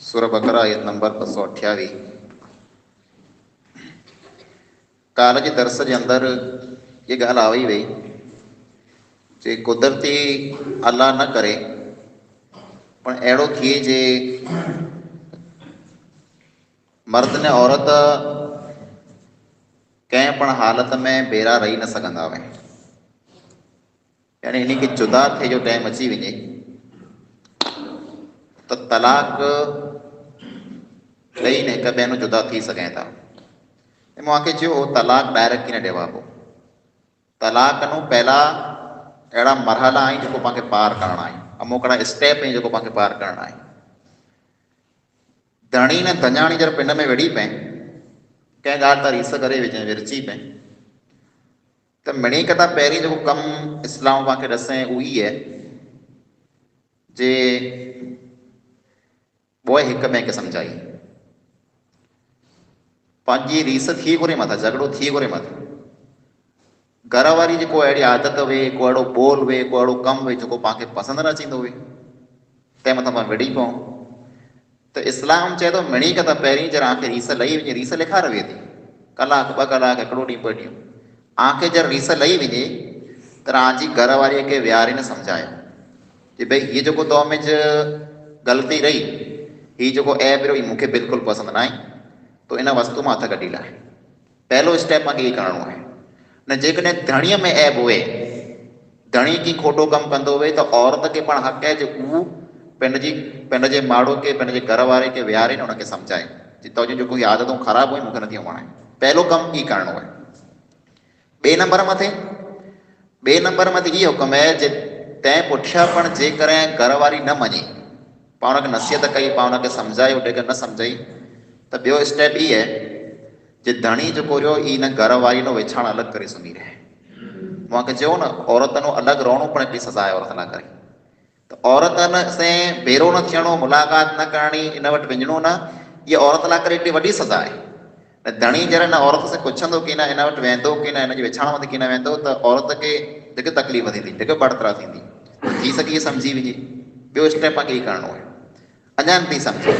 सूरह बकरा आयत नंबर 228। काल जे दर्स जे अंदर ये ॻाल्हि आई वई जे कुदरती अल्लाह न करे पण अहिड़ो थिए जे मर्द ने औरत कंहिं पण हालत में बेरा रही न सघंदा हुआ, यानी इन खे जुदा थिए जो टाइम अची वञे त तलाक ॾेई न हिक ॿिए नूं जुदा थी सघनि था। मूंखे चयो तलाक डायरेक्ट कीअं ॾियबो, तलाक नूं पहिला अहिड़ा मरहला आहिनि जेको पाण खे पार करणा आहिनि, अमुक हिकिड़ा स्टेप आहिनि जेको पाण खे पार करणा आहिनि। धणी ने धञाणी जर पिंड में वेड़ी पए कंहिं ॻाल्हि तां रीस करे विरची पए त मिणी कथा पहिरीं जेको कमु इस्लाम पाण खे ॾसे उहो ई आहे जे पोइ हिक ॿिए खे सम्झाई, पंहिंजी रीस थी घुरे मथां, झगड़ो थी घुरे मथां, घर वारी जेको अहिड़ी आदत हुए, को अहिड़ो बोल हुए, को अहिड़ो कमु हुए जेको पाण खे पसंदि न अचींदो हुए, तंहिं मथां पाण विड़ी पऊं त इस्लाम चए थो मिणी कथा पहिरीं जर आंखे रीस लही वञे, रीस लिखार विए थी कलाक ॿ कलाक हिकिड़ो ॾींहुं ॿ ॾींहं, आंखे जर रीस लही वञे त तव्हांजी घर वारीअ खे विहारे न सम्झायो कि भई हीअ जेको तो में ग़लती रही, हीअ जेको ऐप रहियो मूंखे बिल्कुलु पसंदि न आहे, तो इन वस्तु मां हथ कढी लाइ। पहिलो स्टेप मूंखे इहो करिणो आहे। न जेकॾहिं धणीअ में ऐब हुए, धणी की खोटो कमु कंदो हुए त औरत खे पाण हक़ आहे जो उहो पंहिंज जे माण्हू खे, पंहिंजे घर वारे खे विहारे न हुनखे सम्झाए कि तुंहिंजो जेको हीअ आदतूं ख़राबु हुई मूंखे नथियूं वणे। पहिलो कमु ई करिणो आहे। ॿिए नंबर मथे इहो हुकुम आहे जे तंहिं पुठियां पण जेकॾहिं घर वारी न मञे, पाण हुनखे नसीहत कई, पाण हुनखे सम्झायो, जेकर न सम्झाई त ॿियो स्टेप ई आहे जे धणी जेको रहियो ई न घर वारी नो विछाण अलॻि करे सुम्ही रहे। मूंखे चयो न औरत नो अलॻि रहणो पण हिकिड़ी सज़ा आहे औरत लाइ करे, त औरतनि से भेरो न थियणो, मुलाक़ात न करणी, इन वटि वञिणो न, इहा औरत लाइ करे हिकिड़ी वॾी सज़ा आहे। धणी जॾहिं न औरत से पुछंदो की न इन वटि वेंदो की न, हिनजी विछाण वटि की न वेंदो, त औरत खे जेके तकलीफ़ थींदी, जेके बड़तरा थींदी, थी सघे सम्झी वञे। ॿियो स्टेप मूंखे इहो करिणो आहे, अञा नथी सम्झे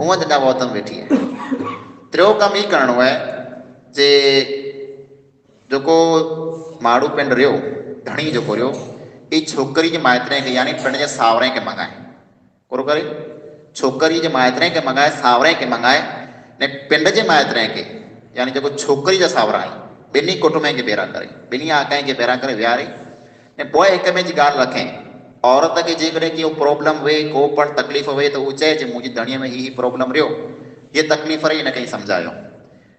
हूअं जॾहिं वौतम वेठी आहे। टियों कमु ई करिणो आहे जे जेको माण्हू पिंड रहियो, धणी जेको रहियो, ई छोकिरी जे माइटरे खे यानी पिंड जे सावरे खे मंगाए, पूरो करे छोकिरी जे माइटरे खे मंगाए, सावरे खे मंगाए, ने पिंड जे माइटरे खे यानी जेको छोकिरी जा सावरा आहिनि ॿिन्ही कुटुंबनि खे बेरा करे, ॿिन्ही आकाए खे बेरा करे विहारे ऐं पोइ हिक ॿिए जी ॻाल्हि रखे। औरत खे जेकॾहिं को प्रॉब्लम हुए, को पण तकलीफ़ हुए त उहो चए जे मुंहिंजी धणीअ में हीअ प्रॉब्लम रहियो, हीअ तकलीफ़ रही, हिनखे सम्झायो।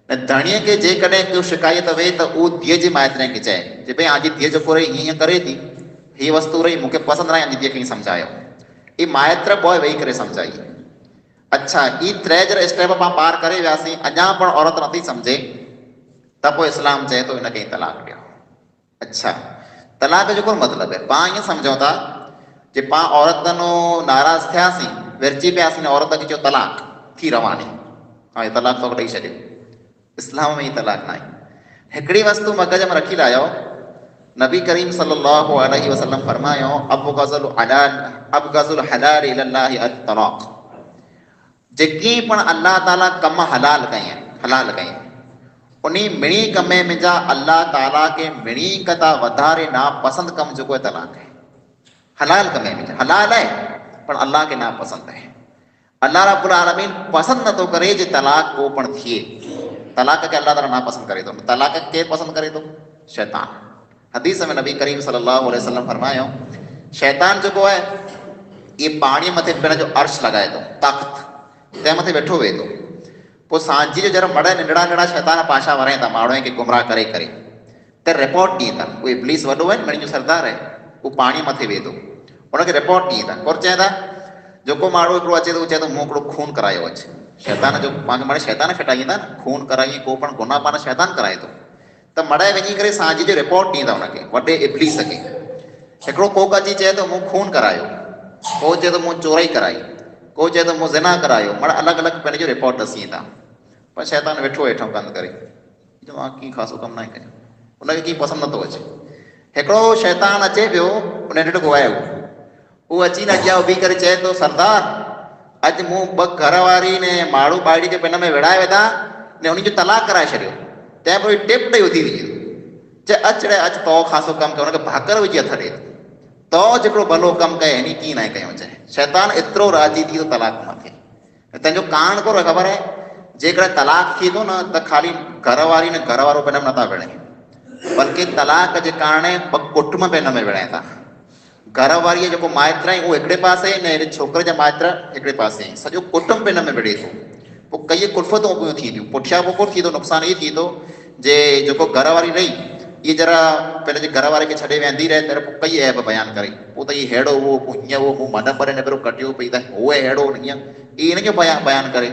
ऐं धणीअ खे जेकॾहिं को शिकायत हुए त उहो धीअ जे माइटरे खे चए जे भई आंजी धीअ जेको रही हीअं करे थी, हीअ वस्तु रही मूंखे पसंदि न आहे, आंजी धीअ खे सम्झायो। ई माइट पोइ वेही करे सम्झाई। अच्छा, ई टे स्टेप पाण पार करे वियासीं, अञा पण औरत नथी सम्झे त पोइ इस्लाम चए थो हिनखे तलाक ॾियो। अच्छा, तलाक जो कोन मतिलबु आहे, पाण ईअं सम्झूं था जे पाण औरतनो नाराज़ थियासीं, विरची पियासीं, औरत खे चयो तलाक थी रवानी, हाणे तलाक तो ॾेई छॾियो। इस्लाम में ई तलाक न आहे। हिकिड़ी वस्तु मगज में रखी लाहियो, नबी करीम सल्लल्लाहु अलैहि वसल्लम फरमायो अबगज़ुल हलाल इलल्लाहि अत-तलाक, जेकी पण अल्लाह ताला कम हलाल कई उन मिणी कमे में जा अल्लाह ताला के मिणी कथा वधारे ना पसंद कम जेको आहे तलाक है। हलाल कमे में हलाल है पण अल्लाह के ना पसंद है। अल्लाह रब्बुल आलमीन पसंद नथो करे जे तलाक को पण थिए। तलाक के अल्लाह ताला ना पसंद करे तो। तलाक के पसंद करे तो? शैतान। हदीस में नबी करीम सल्लल्लाहु अलैहि वसल्लम फरमायो, शैतान जेको है ये पानी मथे पिण जो अर्श लगाए तो, तख्त तंहिं मथे वेठो वे तो। पोइ सांझी जो जरा मड़ नंढड़ा शैतान पाछा वराए था माण्हू खे गुमराह करे करे त रिपोर्ट ॾींदा। उहो इब्लीस वॾो आहे, मिणी जो सरदार आहे, उहो पाणी मथे वेहे थो, उनखे रिपोर्ट ॾींदा। और चए था जेको माण्हू हिकिड़ो अचे थो चए थो मूं हिकिड़ो खून करायो अचे, शैतान जो पाण माणे शैतान फिटाईंदा न, खून कराई को पण गुनाह पाण शैतान कराए थो, त मड़ाए वञी करे सांझी जो रिपोर्ट ॾींदा हुनखे वॾे इब्लीस खे। हिकिड़ो कोक अची चए थो मूं खून करायो, को चए थो मूं चोरी कराई, को चए थो मूं ज़िना करायो, माना अलॻि अलॻि पंहिंजो रिपोर्ट ॾसी ईंदा। पर शैतान वेठो हेठों कंद करे जो मां कीअं ख़ासो कमु न कयो उनखे कीअं पसंदि नथो अचे। हिकिड़ो शैतान अचे पियो उन ॾिठो ॻोहायो उहो अची न अॻियां उभी करे चए थो सरदार अॼु मूं ॿ घर वारी ने माण्हू ॿाहिरी जे पिन में विड़ाए वेठा ने उन जो तलाक कराए छॾियो तंहिं पोइ टिप ॾेई उथी वई चए अच रे अच तो ख़ासो कमु कयो हुनखे भाकर विझी हथ ॾे तो जेको भलो कमु कए हिन कीअं न कयूं चए शैतान एतिरो राज़ी थी वियो तलाक मथे तंहिंजो कारण कोन ख़बर आहे जेकॾहिं तलाक थी थो न त ख़ाली घर वारी ने घर वारो पिन में नथा विड़े बल्कि तलाक जे कारण ॿ कुटुंब पिन में विड़ाइनि था। घर वारीअ जेको माइट आहे उहो हिकिड़े पासे ने हेॾे छोकिरे जा माइट हिकिड़े पासे सॼो कुटुंब पिन में विड़े थो पोइ कई कुल्फ़तूं पियूं थी थियूं पुठियां पोइ कोन थी थो नुक़सानु इहो थी थो जे जेको घर वारी रही ये जरा पंहिंजे घर वारे खे छॾे वेंदी रहे त पोइ कई ऐब बयानु करे पोइ त इहो अहिड़ो हुओ पोइ हीअं हुओ मूं मन भरे न पहिरियों कटियो पई त उहो अहिड़ो हीअं इहो हिनजो बयानु करे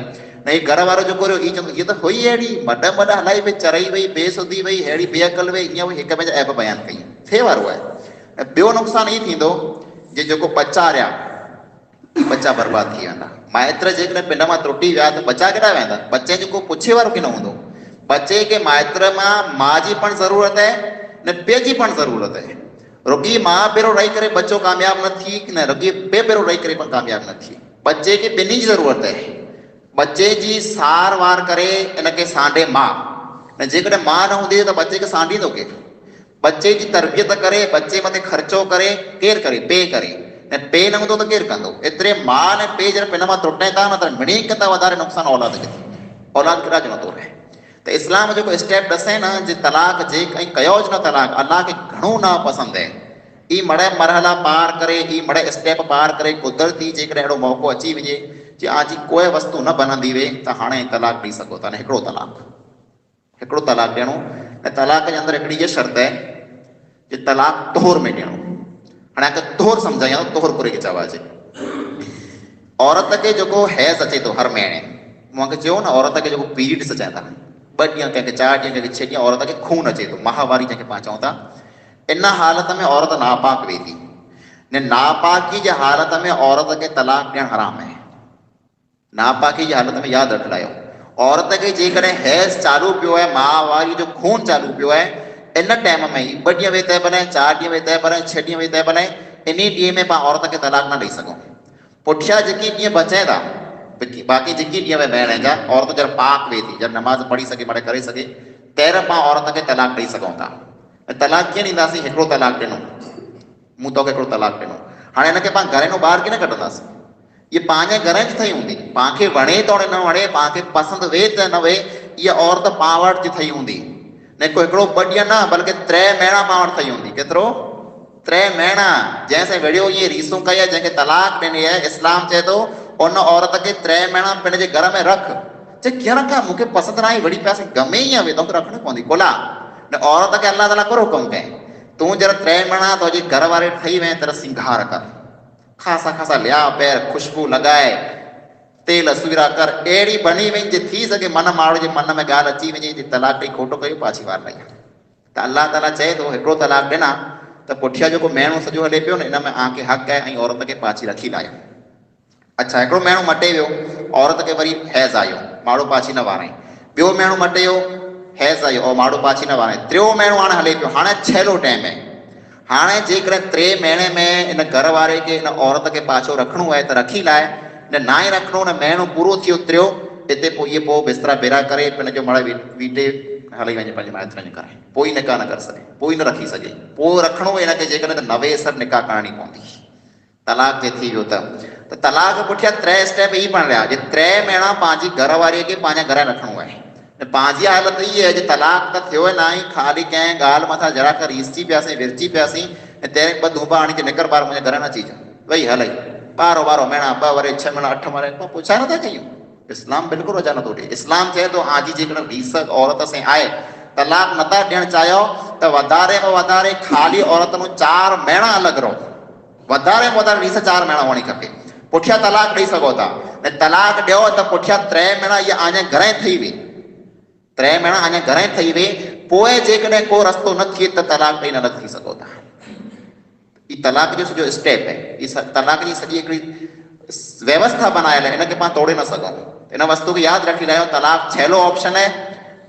न हीउ घर वारो जेको रहियो इहो चवंदो हीअ त हुई अहिड़ी मॾ हलाई वई चरई वई बेसुधी वई अहिड़ी बेअकल वई हीअं वई हिक ॿिए जा ऐब बयानु कई थिए वारो आहे। ऐं ॿियो नुक़सानु इहो थींदो जे जेको बचा रहिया बचा बर्बाद थी वेंदा माइट जेकॾहिं पिन मां त्रुटी विया त बचा केॾा वेंदा बचे जेको पुछे वारो की न हूंदो बचे के माइट मां माउ जी पण ज़रूरत आहे न पीउ जी पण ज़रूरत आहे रुॻी माउ पहिरियों रही करे बचो कामयाबु न थी न रुॻी पीउ पहिरियों रही करे पण कामयाबु न थी बचे खे ॿिन्ही जी ज़रूरत आहे बचे जी सार वार करे इनखे सांढे माउ न जेकॾहिं माउ न हूंदी त बचे खे सांढींदो केरु बचे जी तरबियत करे बचे मथे ख़र्चो करे केरु करे पे करे ऐं पे न हूंदो त केरु कंदो एतिरे माउ ने पे जॾहिं पिन मां त्रुटनि था न त मिणी कंदा वधारे नुक़सानु औलाद खे औलाद किरा जो नथो रहे त इस्लाम जेको स्टेप ॾसे न जे तलाक जे ऐं कयो ज न तलाक अलाह खे घणो न पसंदि आहे ई मड़े मरहला पार करे ई मड़े स्टेप पार करे कुदरती जेकॾहिं अहिड़ो मौक़ो अची वञे जे आजी कोई वस्तु न बनंदी वे त हाणे तलाक ॾेई सघो था न हिकिड़ो तलाक ॾियणो ऐं तलाक जे अंदरि हिकिड़ी इहा शर्त आहे जे तलाक तोहर में ॾियणो हाणे अगरि तोहर सम्झायां तोहर पूरे खे चवाइजे औरत खे जेको हैज़ अचे थो हर महीने मूंखे चयो न औरत खे जेको पीरियड्स अचनि था 2 ॾींहं कंहिंखे 4 ॾींहं कंहिंखे 6 ॾींहं औरत खे खून अचे थो माहवारी जंहिंखे पाण चऊं था इन हालत में औरत नापाक वेही थी ने नापाकी जे हालत में औरत खे तलाक ॾियणु हराम आहे नापाकी जी हालत में यादि रखियो औरत खे जेकॾहिं हैज़ चालू पियो आहे माहवारी जो खून चालू पियो आहे इन टाइम में ई 2 ॾींहं वेही तय बनाए 4 ॾींहं वेही तय बनाए 6 ॾींहं वेही तय बनाए इन ॾींहं में पाण औरत खे तलाक न ॾेई सघूं पुठियां जेकी ॾींहं बचे था बाक़ी जेकी ॾींहं वेहण जा औरत जॾहिं पाक वेही थी जॾहिं नमाज़ पढ़ी सघे मड़े करे सघे तहिड़े पाण औरत खे तलाक ॾेई सघूं था ऐं तलाक कीअं ॾींदासीं हिकिड़ो तलाक ॾिनो मूं तोखे हिकिड़ो तलाक ॾिनो हाणे हिनखे पाण घर मां ॿाहिरि कीअं न कढंदासीं इहा पंहिंजे घर जी ठही हूंदी पाण खे वणे तोड़े न वणे पाण खे पसंदि वेहे त न वेहे इहा औरत पाण वटि जी ठही हूंदी न को हिकिड़ो 2 ॾींहं न बल्कि 3 महीना पाण वटि ठही हूंदी केतिरो 3 महीना जंहिंसां विड़ियो इहे रीसूं कई आहे जंहिंखे तलाक ॾिनी आहे इस्लाम चए थो उन औरत खे 3 महीना पंहिंजे घर में रख चए कीअं रखां मूंखे पसंदि न आई वड़ी पियासीं गमे ई आहे तोखे रखणी पवंदी कोला न औरत खे अलाह ताला कहिड़ो हुकुम कई तूं जरा 3 महीना तुंहिंजे घर वारे ठही वञे तर सिंगार कर खासा लिया पैर खुशबू लॻाए तेल सुविरा कर अहिड़ी बणी वञे जे थी सघे मन माण्हू जे मन में ॻाल्हि अची वञे जे तलाक ॾेई खोटो कयो पाछी वार न त अलाह ताला चए थो हिकिड़ो तलाक ॾिना त पुठियां जेको महीनो सॼो हले पियो न इन में आंखे हक़ आहे ऐं औरत खे पाछी रखी लायो अच्छा हिकिड़ो महीनो मटे वियो औरत खे वरी हैज़ आयो माण्हू पाछी न वाराई ॿियो महीनो मटे वियो हैज़ आयो और माण्हू पाछी न वाराई 3 महीनो हाणे हले पियो हाणे 6 टाइम आहे हाणे जेकॾहिं 3 महीने में इन घर वारे खे इन औरत खे पाछो रखिणो आहे त रखी लाइ न ना ई रखिणो न महीनो पूरो थियो 3 हिते पोइ इहे पोइ बिस्तरा बेरा करे पंहिंजो मड़ वीटे हली वञे पंहिंजे माइटनि जे करे पोइ निकाह न करे सघे पोइ न रखी सघे पोइ रखिणो हिनखे जेकॾहिं त 90 सर निकाह करणी पवंदी तलाक जे थी वियो त तलाक पुठियां 3 स्टेप ई पण रहिया जे 3 महीना पंहिंजी घर वारीअ खे पंहिंजे घर रखिणो आहे पंहिंजी हालत इहा आहे जे तलाक त थियो न ई ख़ाली कंहिं ॻाल्हि मथां जरा कर रीसजी पियासीं विरची पियासीं ऐं तंहिं 2 धूबा आणी निकर बार मुंहिंजे घर न अची वई हलई 12 महीना 2 वरे 6 महीना 8 महीना पोइ पुछा नथा कयूं इस्लाम बिल्कुलु रजा नथो ॾिए इस्लाम चए थो आजी जेकॾहिं रीस औरत सां आहे तलाक नथा ॾियणु चाहियो त वधारे में वधारे ख़ाली औरतुनि 4 महीना अलॻि रहो वधारे में वधारे रीस 4 महीना हुअणी खपे पुठियां तलाक ॾेई सघो था ऐं तलाक ॾियो त पुठियां 3 महीना इहा अञा घर ई ठही वई 3 महीना अञा घर ई ठही वई पोइ जेकॾहिं को रस्तो न थिए त तलाक ॾेई न थी सघो था हीउ तलाक जो सॼो स्टेप आहे हीअ तलाक जी सॼी हिकिड़ी व्यवस्था बनायल आहे हिनखे पाण तोड़े न सघूं इन वस्तु खे यादि रखी रहियो, तलाक छैलो ऑप्शन है।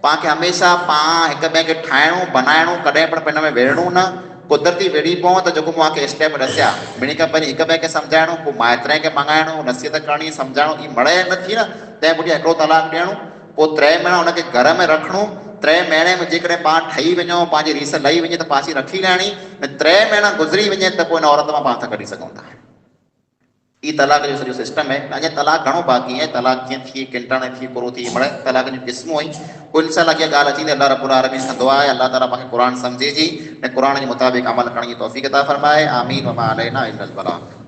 पाण खे हमेशह पाण हिक ॿिए खे ठाहिणो बनाइणो, कॾहिं पण हिन में विढ़णो न। कुदरती विढ़ी पऊं त जेको मूंखे स्टेप ॾसिया, ॿिनी खां पहिरीं हिक ॿिए खे सम्झाइणो, पोइ माइटनि खे मङाइणो, नसीहत करणी, सम्झाइणो, ई मड़े न थी न, तंहिं पुठियां हिकिड़ो तलाक ॾियणो, पोइ 3 महीना हुनखे घर में रखणो। 3 महीने में जेकॾहिं पाण ठही वञो, पंहिंजी रीस लही वञे त पासी रखी लाइणी, ऐं 3 महीना गुज़री वञे त पोइ हिन औरत मां पाण सां कढी सघूं था। ई तलाक जो सॼो सिस्टम है। अञा तलाक घणो बाक़ी है, तलाक कीअं थी, किंटाणे थी, पूरो थी, मड़े तलाक जूं क़िस्मूं आहिनि। कुल इंशाअल्लाह ॻाल्हि अची अल्लाह रब्बुल आलमीन कंदो आहे। अल्लाह ताला पाण खे क़ुरान सम्झे जी ऐं क़ुरान जे मुताबिक़ अमल करण जी तौफ़ीक़ अता फरमाए। आमीन व मा अलैना इल्लल बलाग।